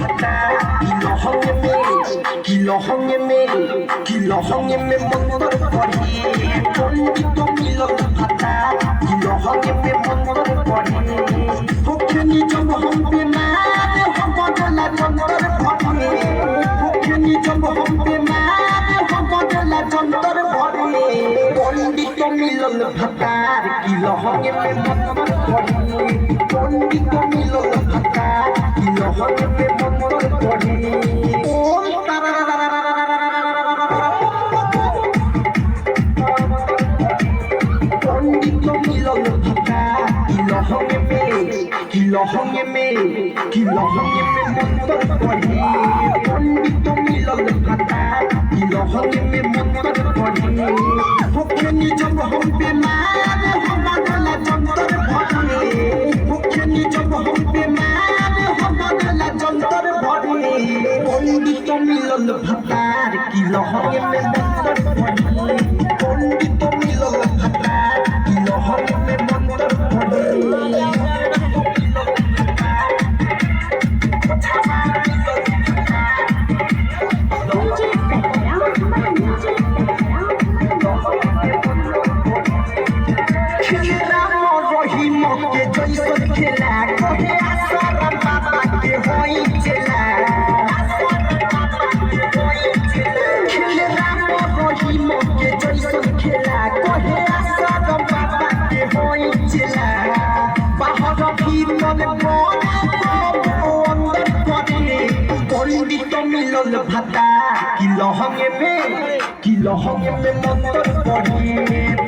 ভাতা কি লহঙ্গে মে মন্তর পড়ি পণ্ডিত মিলন ভাতা কি লহঙ্গে মে মন্তর পড়ি ভুখে নিজ হম্পে না হবদলা যন্তর ভরে ভুখে নিজ হম্পে না হবদলা যন্তর ভরে পণ্ডিত মিলন ভাতার কি লহঙ্গে মে মন্তর পড়ি পণ্ডিত মিলন ভাতা কি লহঙ্গে মে মন্তর পড়ি ওম তারা পণ্ডিত মিলন ভাতা কি লহঙ্গে মে মন্তর পড়ি পণ্ডিত মিলন ভাতা কি লহঙ্গে মে মন্তর পড়ি ভুখে নিজ হম্পে না হবদলা যন্তর ভরে ভুখে নিজ হম্পে না হবদলা যন্তর ভরে পণ্ডিত মিলন ভাতার কি লহঙ্গে মে মন্তর পড়ি পণ্ডিত মিলন ভাতার কি লহঙ্গে মে মন্তর পড়ি খেলা কহে আসারাম বাবা কে হই চেলা খেলে রাম রহিম কে জৈসন খেলা কহে আসারাম বাবা কে হই চেলা বাহর ভিতরে অন্দর করে পণ্ডিত মিলন ভাতা কি লহঙ্গে মে মন্তর পড়ে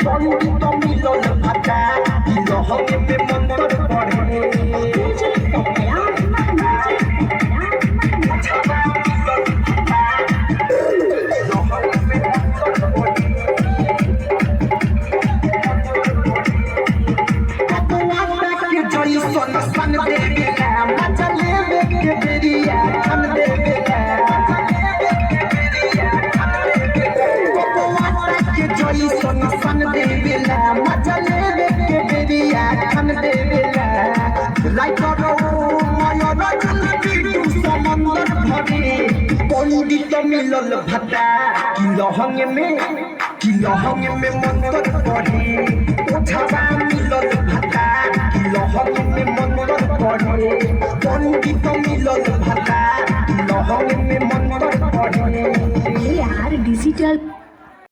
পণ্ডিত মিলন ভাতা কি লহঙ্গে মে মন্তর পড়ে जैसन सन देवेला मजा लेवे के बेरिया खन देवेला पपवाता के जैसन सन देवेला मजा लेवे के बेरिया खन देवेला लाइटर मयर जल बिटू समंदर भरे पण्डित मिलल भाता की लहंगे में मंत्र पढ़े ओझवा मिलल भाता की लहंगे में मंत्र पढ़े पण्डित मिलल भाता की लहंगे में मंत्र पढ़े यार डिजिटल